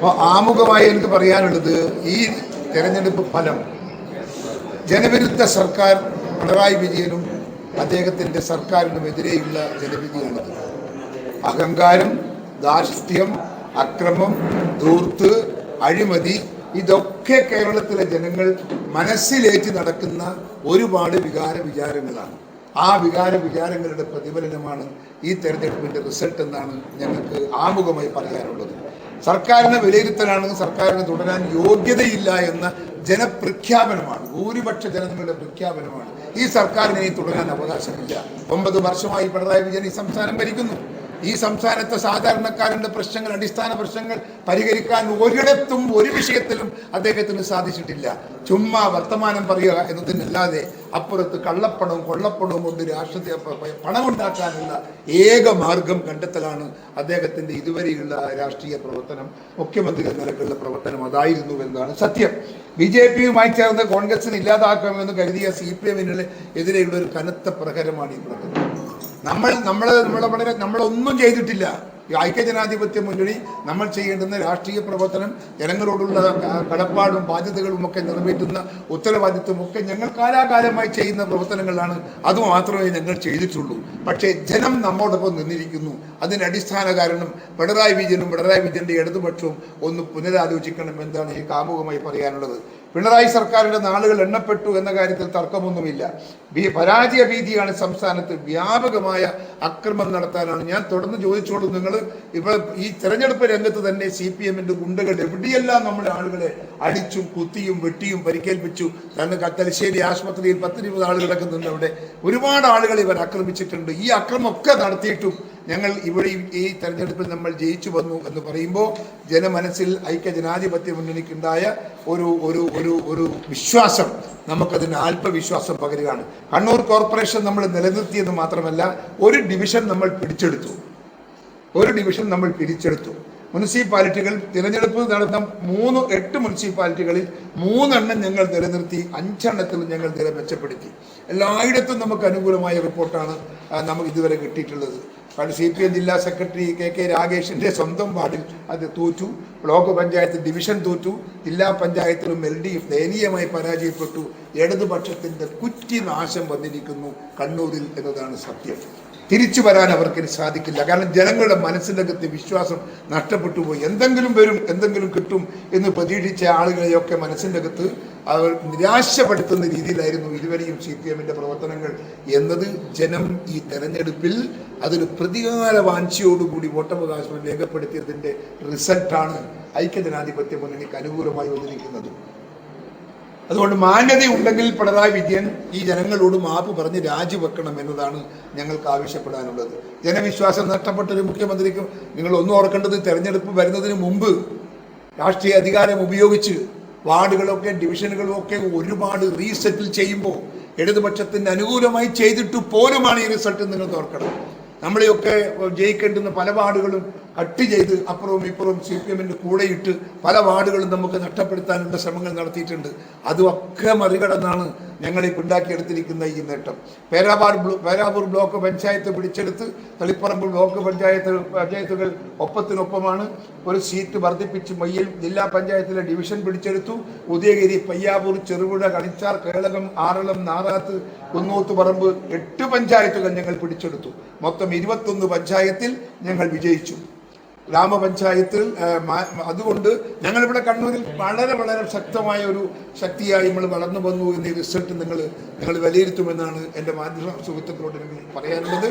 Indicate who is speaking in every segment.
Speaker 1: അപ്പോൾ ആമുഖമായി എനിക്ക് പറയാനുള്ളത്, ഈ തെരഞ്ഞെടുപ്പ് ഫലം ജനവിരുദ്ധ സർക്കാർ പിണറായി വിജയനും അദ്ദേഹത്തിൻ്റെ സർക്കാരിനുമെതിരെയുള്ള ജനവിധിയാണത്. അഹങ്കാരം, ധാർഷ്ട്യം, അക്രമം, ധൂർത്ത്, അഴിമതി, ഇതൊക്കെ കേരളത്തിലെ ജനങ്ങൾ മനസ്സിലേറ്റി നടക്കുന്ന ഒരുപാട് വികാരങ്ങളാണ്. ആ വികാരങ്ങളുടെ പ്രതിഫലനമാണ് ഈ തെരഞ്ഞെടുപ്പിൻ്റെ റിസൾട്ട് എന്നാണ് ഞങ്ങൾക്ക് ആമുഖമായി പറയാനുള്ളത്. സർക്കാരിനെ വിലയിരുത്തലാണ് സർക്കാരിന് തുടരാൻ യോഗ്യതയില്ല എന്ന ജനപ്രഖ്യാപനമാണ്, ഭൂരിപക്ഷ ജനങ്ങളുടെ പ്രഖ്യാപനമാണ്. ഈ സർക്കാരിനെ തുടരാൻ അവകാശമില്ല. 9 വർഷമായി പിണറായി വിജയൻ ഈ സംസ്ഥാനം ഭരിക്കുന്നു. ഈ സംസ്ഥാനത്തെ സാധാരണക്കാരൻ്റെ പ്രശ്നങ്ങൾ, അടിസ്ഥാന പ്രശ്നങ്ങൾ പരിഹരിക്കാൻ ഒരിടത്തും ഒരു വിഷയത്തിലും അദ്ദേഹത്തിന് സാധിച്ചിട്ടില്ല. ചുമ്മാ വർത്തമാനം പറയുക എന്നതിനല്ലാതെ അപ്പുറത്ത് കള്ളപ്പണവും കൊള്ളപ്പണവും കൊണ്ട് രാഷ്ട്രീയ പണമുണ്ടാക്കാനുള്ള ഏക മാർഗം കണ്ടെത്തലാണ് അദ്ദേഹത്തിൻ്റെ ഇതുവരെയുള്ള രാഷ്ട്രീയ പ്രവർത്തനം, മുഖ്യമന്ത്രി എന്ന നിലക്കുള്ള പ്രവർത്തനം അതായിരുന്നു എന്നതാണ് സത്യം. BJPയുമായി ചേർന്ന് കോൺഗ്രസിന് ഇല്ലാതാക്കാമെന്ന് കരുതിയ CPM-ന് എതിരെയുള്ള ഒരു കനത്ത പ്രഹരമാണ് ഈ പ്രകടനം. നമ്മളൊന്നും ചെയ്തിട്ടില്ല. ഐക്യജനാധിപത്യ മുന്നണി നമ്മൾ ചെയ്യേണ്ടുന്ന രാഷ്ട്രീയ പ്രവർത്തനം, ജനങ്ങളോടുള്ള കടപ്പാടും ബാധ്യതകളും ഒക്കെ നിറവേറ്റുന്ന ഉത്തരവാദിത്വമൊക്കെ ഞങ്ങൾ കാലാകാലമായി ചെയ്യുന്ന പ്രവർത്തനങ്ങളാണ്. അതുമാത്രമേ ഞങ്ങൾ ചെയ്തിട്ടുള്ളൂ. പക്ഷേ ജനം നമ്മോടൊപ്പം നിന്നിരിക്കുന്നു. അതിന് അടിസ്ഥാന കാരണം പിണറായി വിജയൻ്റെ ഇടതുപക്ഷവും ഒന്ന് പുനരാലോചിക്കണം എന്നാണ് എനിക്ക് ആമുഖമായി പറയാനുള്ളത്. പിണറായി സർക്കാരിൻ്റെ നാളുകൾ എണ്ണപ്പെട്ടു എന്ന കാര്യത്തിൽ തർക്കമൊന്നുമില്ല. പരാജയ ഭീതിയാണ് സംസ്ഥാനത്ത്. വ്യാപകമായ അക്രമം നടത്താനാണ്. ഞാൻ തുടർന്ന് ചോദിച്ചോളൂ, നിങ്ങൾ ഇപ്പോൾ ഈ തെരഞ്ഞെടുപ്പ് രംഗത്ത് തന്നെ CPM-ന്റെ ഗുണ്ടകൾ എവിടെയെല്ലാം നമ്മുടെ ആളുകളെ അടിച്ചും കുത്തിയും വെട്ടിയും പരിക്കേൽപ്പിച്ചു. തന്നെ തലശ്ശേരി ആശുപത്രിയിൽ 10-20 ആളുകൾ കിടക്കുന്നുണ്ട്. അവിടെ ഒരുപാട് ആളുകൾ ഇവർ ആക്രമിച്ചിട്ടുണ്ട്. ഈ അക്രമമൊക്കെ നടത്തിയിട്ടും ഞങ്ങൾ ഇവിടെ ഈ തെരഞ്ഞെടുപ്പിൽ നമ്മൾ ജയിച്ചു വന്നു എന്ന് പറയുമ്പോൾ ജനമനസ്സിൽ ഐക്യജനാധിപത്യ മുന്നണിക്കുണ്ടായ ഒരു വിശ്വാസം, നമുക്കതിന് ആത്മവിശ്വാസം പകരുകയാണ്. കണ്ണൂർ കോർപ്പറേഷൻ നമ്മൾ നിലനിർത്തിയെന്ന് മാത്രമല്ല, ഒരു ഡിവിഷൻ നമ്മൾ പിടിച്ചെടുത്തു. മുനിസിപ്പാലിറ്റികൾ തിരഞ്ഞെടുപ്പ് നടന്ന 8 മുനിസിപ്പാലിറ്റികളിൽ 3 എണ്ണം ഞങ്ങൾ നിലനിർത്തി, 5 എണ്ണത്തിൽ ഞങ്ങൾ നില മെച്ചപ്പെടുത്തി. എല്ലായിടത്തും നമുക്ക് അനുകൂലമായ റിപ്പോർട്ടാണ് നമുക്ക് ഇതുവരെ കിട്ടിയിട്ടുള്ളത്. കാരണം CPM ജില്ലാ സെക്രട്ടറി KK രാഗേഷിൻ്റെ സ്വന്തം വാർഡിൽ അത് തോറ്റു, ബ്ലോക്ക് പഞ്ചായത്ത് ഡിവിഷൻ തോറ്റു, ജില്ലാ പഞ്ചായത്തിലും LDF ദയനീയമായി പരാജയപ്പെട്ടു. ഇടതുപക്ഷത്തിൻ്റെ കുറ്റിനാശം വന്നിരിക്കുന്നു കണ്ണൂരിൽ എന്നതാണ് സത്യം. തിരിച്ചു വരാൻ അവർക്ക് സാധിക്കില്ല. കാരണം ജനങ്ങളുടെ മനസ്സിൻ്റെ അകത്ത് വിശ്വാസം നഷ്ടപ്പെട്ടു പോയി. എന്തെങ്കിലും വരും, എന്തെങ്കിലും കിട്ടും എന്ന് പ്രതീക്ഷിച്ച ആളുകളെയൊക്കെ മനസ്സിൻ്റെ അകത്ത് അവർ നിരാശപ്പെടുത്തുന്ന രീതിയിലായിരുന്നു ഇതുവരെയും CPM-ന്റെ പ്രവർത്തനങ്ങൾ എന്നത് ജനം ഈ തെരഞ്ഞെടുപ്പിൽ അതൊരു പ്രതികാര വാഞ്ചയോടുകൂടി വോട്ടവകാശം രേഖപ്പെടുത്തിയതിൻ്റെ റിസൾട്ടാണ് ഐക്യജനാധിപത്യ മുന്നണിക്ക് അനുകൂലമായി വന്നിരിക്കുന്നത്. അതുകൊണ്ട് മാന്യതയുണ്ടെങ്കിൽ പിണറായി വിജയൻ ഈ ജനങ്ങളോട് മാപ്പ് പറഞ്ഞ് രാജിവെക്കണം എന്നതാണ് ഞങ്ങൾക്ക് ആവശ്യപ്പെടാനുള്ളത്. ജനവിശ്വാസം നഷ്ടപ്പെട്ടൊരു മുഖ്യമന്ത്രിക്ക് നിങ്ങൾ ഒന്നും ഓർക്കേണ്ടത്, തെരഞ്ഞെടുപ്പ് വരുന്നതിന് മുമ്പ് രാഷ്ട്രീയ അധികാരം ഉപയോഗിച്ച് വാർഡുകളൊക്കെ ഡിവിഷനുകളും ഒക്കെ ഒരുപാട് റീസെറ്റിൽ ചെയ്യുമ്പോൾ ഇടതുപക്ഷത്തിന് അനുകൂലമായി ചെയ്തിട്ട് പോലുമാണ് ഈ റിസൾട്ട് നിങ്ങൾ ഓർക്കണം. നമ്മളെയൊക്കെ ജയിക്കേണ്ടുന്ന പല വാർഡുകളും കട്ട് ചെയ്ത് അപ്പുറവും ഇപ്പുറവും CPM-ന്റെ കൂടെയിട്ട് പല വാർഡുകളും നമുക്ക് നഷ്ടപ്പെടുത്താനുള്ള ശ്രമങ്ങൾ നടത്തിയിട്ടുണ്ട്. അതുമൊക്കെ മറികടന്നാണ് ഞങ്ങളിപ്പോൾ ഉണ്ടാക്കിയെടുത്തിരിക്കുന്ന ഈ നേട്ടം. പേരാവൂർ ബ്ലോക്ക് പഞ്ചായത്ത് പിടിച്ചെടുത്ത്, തളിപ്പറമ്പ് ബ്ലോക്ക് പഞ്ചായത്തുകൾ ഒപ്പത്തിനൊപ്പമാണ്. ഒരു സീറ്റ് വർദ്ധിപ്പിച്ച് മയ്യിൽ ജില്ലാ പഞ്ചായത്തിലെ ഡിവിഷൻ പിടിച്ചെടുത്തു. ഉദയഗിരി, പയ്യാവൂർ, ചെറുപുഴ, കണിച്ചാർ, കേളകം, ആറളം, നാറാത്ത്, കുന്നൂത്തുപറമ്പ് 8 പഞ്ചായത്തുകൾ ഞങ്ങൾ പിടിച്ചെടുത്തു. മൊത്തം 21 പഞ്ചായത്തിൽ ഞങ്ങൾ വിജയിച്ചു. ഗ്രാമപഞ്ചായത്തിൽ അതുകൊണ്ട് ഞങ്ങളിവിടെ കണ്ണൂരിൽ വളരെ ശക്തമായ ഒരു ശക്തിയായി നമ്മൾ വളർന്നു വന്നു എന്ന ഈ റിസൾട്ട് നിങ്ങൾ വിലയിരുത്തുമെന്നാണ് എൻ്റെ മാധ്യമ സുഹൃത്തുക്കളോട് എനിക്ക് പറയാനുള്ളത്.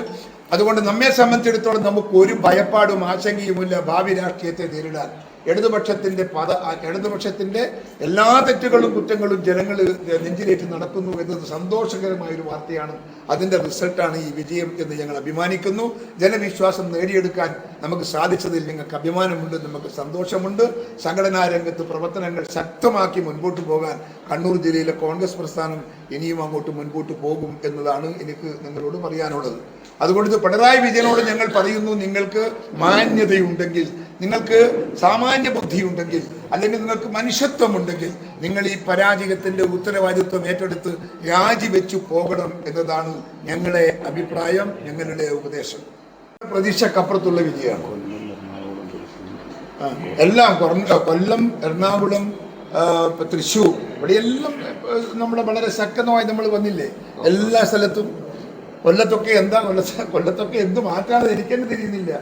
Speaker 1: അതുകൊണ്ട് നമ്മെ സംബന്ധിച്ചിടത്തോളം നമുക്ക് ഒരു ഭയപ്പാടും ആശങ്കയുമില്ല ഭാവി രാഷ്ട്രീയത്തെ നേരിടാൻ. ഇടതുപക്ഷത്തിൻ്റെ എല്ലാ തെറ്റുകളും കുറ്റങ്ങളും ജനങ്ങൾ നെഞ്ചിലേറ്റ് നടക്കുന്നു എന്നത് സന്തോഷകരമായൊരു വാർത്തയാണ്. അതിൻ്റെ റിസൾട്ടാണ് ഈ വിജയം എന്ന് ഞങ്ങൾ അഭിമാനിക്കുന്നു. ജനവിശ്വാസം നേടിയെടുക്കാൻ നമുക്ക് സാധിച്ചതിൽ ഞങ്ങൾക്ക് അഭിമാനമുണ്ട്, നമുക്ക് സന്തോഷമുണ്ട്. സംഘടനാ രംഗത്ത് പ്രവർത്തനങ്ങൾ ശക്തമാക്കി മുൻപോട്ട് പോകാൻ കണ്ണൂർ ജില്ലയിലെ കോൺഗ്രസ് പ്രസ്ഥാനം ഇനിയും അങ്ങോട്ട് മുൻപോട്ട് പോകും എന്നതാണ് എനിക്ക് നിങ്ങളോട് പറയാനുള്ളത്. അതുകൊണ്ട് പിണറായി വിജയനോട് ഞങ്ങൾ പറയുന്നു, നിങ്ങൾക്ക് മാന്യതയുണ്ടെങ്കിൽ, നിങ്ങൾക്ക് സാമാന്യ ബുദ്ധിയുണ്ടെങ്കിൽ, അല്ലെങ്കിൽ നിങ്ങൾക്ക് മനുഷ്യത്വമുണ്ടെങ്കിൽ നിങ്ങൾ ഈ പരാജയത്തിൻ്റെ ഉത്തരവാദിത്വം ഏറ്റെടുത്ത് രാജിവെച്ചു പോകണം എന്നതാണ് ഞങ്ങളുടെ അഭിപ്രായം, ഞങ്ങളുടെ ഉപദേശം. പ്രതീക്ഷക്കപ്പുറത്തുള്ള വിജയമാണ്. എല്ലാം കൊല്ലം, എറണാകുളം, തൃശ്ശൂർ, ഇവിടെയെല്ലാം നമ്മുടെ വളരെ ശക്തമായി നമ്മൾ വന്നില്ലേ എല്ലാ സ്ഥലത്തും. കൊല്ലത്തൊക്കെ എന്ത് മാറ്റാതെ എനിക്കെന്നെ തിരിയുന്നില്ല.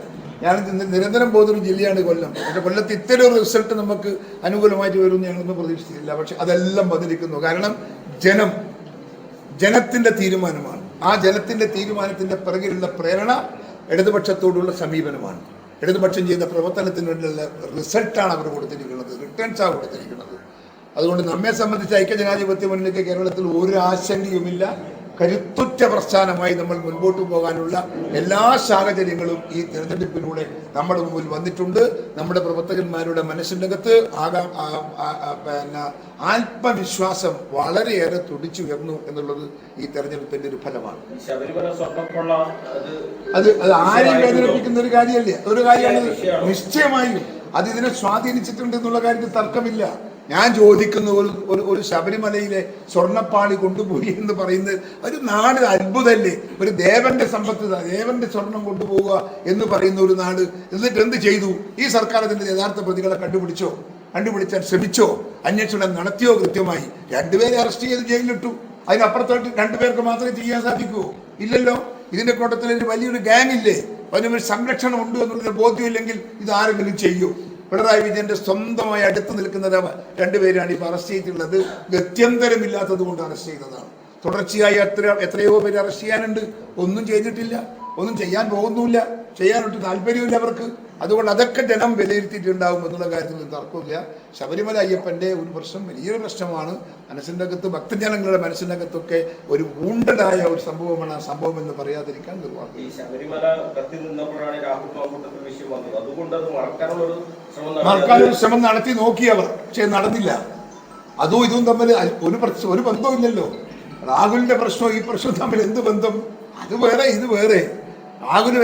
Speaker 1: ഞാൻ നിരന്തരം പോകുന്നൊരു ജില്ലയാണ് കൊല്ലം. പക്ഷെ കൊല്ലത്ത് ഇത്തരം ഒരു റിസൾട്ട് നമുക്ക് അനുകൂലമായിട്ട് വരുമെന്ന് ഞങ്ങളൊന്നും പ്രതീക്ഷിച്ചില്ല. പക്ഷെ അതെല്ലാം വന്നിരിക്കുന്നു. കാരണം ജനത്തിന്റെ തീരുമാനമാണ്. ആ ജനത്തിന്റെ തീരുമാനത്തിന്റെ പിറകിലുള്ള പ്രേരണ ഇടതുപക്ഷത്തോടുള്ള സമീപനമാണ്. ഇടതുപക്ഷം ചെയ്ത പ്രവർത്തനത്തിനുള്ള റിസൾട്ടാണ് അവർ കൊടുത്തിരിക്കുന്നത്, റിട്ടേൺസാണ് കൊടുത്തിരിക്കുന്നത്. അതുകൊണ്ട് നമ്മെ സംബന്ധിച്ച് ഐക്യജനാധിപത്യ മുന്നണിക്ക് കേരളത്തിൽ ഒരു ആശങ്കയുമില്ല. കരുത്തുറ്റ പ്രസ്ഥാനമായി നമ്മൾ മുൻപോട്ട് പോകാനുള്ള എല്ലാ സാഹചര്യങ്ങളും ഈ തെരഞ്ഞെടുപ്പിലൂടെ നമ്മുടെ മുമ്പിൽ വന്നിട്ടുണ്ട്. നമ്മുടെ പ്രവർത്തകന്മാരുടെ മനസ്സിനകത്ത് ആത്മവിശ്വാസം വളരെയേറെ തുടിച്ചുയർന്നു എന്നുള്ളത് ഈ തെരഞ്ഞെടുപ്പിന്റെ ഒരു ഫലമാണ്. അത് ആരെയും വേദനിപ്പിക്കുന്ന ഒരു കാര്യമല്ലേ, ഒരു കാര്യമാണ്. നിശ്ചയമായും അത് ഇതിനെ സ്വാധീനിച്ചിട്ടുണ്ട് എന്നുള്ള കാര്യത്തിൽ തർക്കമില്ല. ഞാൻ ചോദിക്കുന്ന ഒരു ശബരിമലയിലെ സ്വർണ്ണപ്പാളി കൊണ്ടുപോയി എന്ന് പറയുന്നത് ഒരു നാട് അത്ഭുതമല്ലേ? ഒരു ദേവന്റെ സമ്പത്ത്, ദേവന്റെ സ്വർണം കൊണ്ടുപോവുക എന്ന് പറയുന്ന ഒരു നാട്. എന്നിട്ട് എന്ത് ചെയ്തു? ഈ സർക്കാർ അതിന്റെ യഥാർത്ഥ പ്രതികളെ കണ്ടുപിടിച്ചാൽ ശ്രമിച്ചോ? അന്വേഷണം നടത്തിയോ? കൃത്യമായി 2 പേരെ അറസ്റ്റ് ചെയ്ത് ജയിലിലിട്ടു. അതിനപ്പുറത്തോട്ട് 2 പേർക്ക് മാത്രമേ ചെയ്യാൻ സാധിക്കൂ? ഇല്ലല്ലോ. ഇതിന്റെ കൂട്ടത്തിൽ ഒരു വലിയൊരു ഗ്യാങ് ഇല്ലേ? അതിനൊരു സംരക്ഷണം ഉണ്ട് എന്നുള്ളൊരു ബോധ്യമില്ലെങ്കിൽ ഇത് ആരെങ്കിലും ചെയ്യൂ? പിണറായി വിജയന്റെ സ്വന്തമായി അടുത്ത് നിൽക്കുന്നത് 2 പേരാണ് ഇപ്പോൾ അറസ്റ്റ് ചെയ്തിട്ടുള്ളത്. ഗത്യന്തരമില്ലാത്തത് കൊണ്ട് അറസ്റ്റ് ചെയ്തതാണ്. തുടർച്ചയായി എത്രയോ പേര് അറസ്റ്റ് ചെയ്യാനുണ്ട്. ഒന്നും ചെയ്തിട്ടില്ല, ഒന്നും ചെയ്യാൻ പോകുന്നുമില്ല, ചെയ്യാനൊട്ട് താല്പര്യമില്ല അവർക്ക്. അതുകൊണ്ട് അതൊക്കെ ജനം വിലയിരുത്തിയിട്ടുണ്ടാവും എന്നുള്ള കാര്യത്തിൽ തർക്കമില്ല. ശബരിമല അയ്യപ്പന്റെ ഒരു പ്രശ്നം വലിയൊരു പ്രശ്നമാണ്. മനസ്സിൻ്റെ അകത്ത്, ഭക്തജനങ്ങളുടെ മനസ്സിൻ്റെ അകത്തൊക്കെ ഒരു വൂണ്ടഡായ ഒരു സംഭവമാണ് ആ സംഭവം എന്ന് പറയാതിരിക്കാൻ നിർവാഹം. മറക്കാനൊരു ശ്രമം നടത്തി നോക്കിയവർ, പക്ഷെ നടന്നില്ല. അതും ഇതും തമ്മിൽ ഒരു ബന്ധമില്ലല്ലോ. രാഹുലിന്റെ പ്രശ്നവും ഈ പ്രശ്നവും തമ്മിൽ എന്ത് ബന്ധം? അത് വേറെ, ഇത് വേറെ.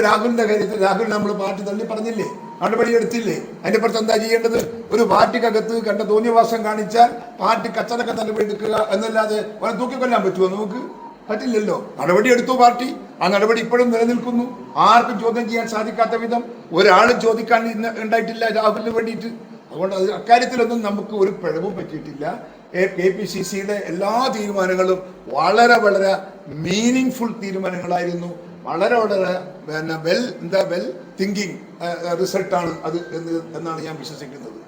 Speaker 1: രാഹുലിന്റെ കാര്യത്തിൽ രാഹുൽ നമ്മൾ പാർട്ടി തള്ളി പറഞ്ഞില്ലേ, നടപടിയെടുത്തില്ലേ? അതിന്റെ പുറത്ത് എന്താ ചെയ്യേണ്ടത്? ഒരു പാർട്ടിക്കകത്ത് കണ്ട തോന്നിയവാസം കാണിച്ചാൽ പാർട്ടി കച്ചടക്കം നടപടിയെടുക്കുക എന്നല്ലാതെ അവനെ തൂക്കിക്കൊല്ലാൻ പറ്റുമോ? നമുക്ക് പറ്റില്ലല്ലോ. നടപടിയെടുത്തു പാർട്ടി. ആ നടപടി ഇപ്പോഴും നിലനിൽക്കുന്നു. ആർക്കും ചോദ്യം ചെയ്യാൻ സാധിക്കാത്ത വിധം ഒരാളും ചോദിക്കാൻ ഉണ്ടായിട്ടില്ല രാഹുലിന് വേണ്ടിയിട്ട്. അതുകൊണ്ട് അക്കാര്യത്തിലൊന്നും നമുക്ക് ഒരു പിഴവും പറ്റിയിട്ടില്ല. KPCCയുടെ എല്ലാ തീരുമാനങ്ങളും വളരെ വളരെ മീനിങ് തീരുമാനങ്ങളായിരുന്നു. വളരെ വെൽ തിങ്കിങ് റിസൾട്ടാണ് അത് എന്നാണ് ഞാൻ വിശ്വസിക്കുന്നത്.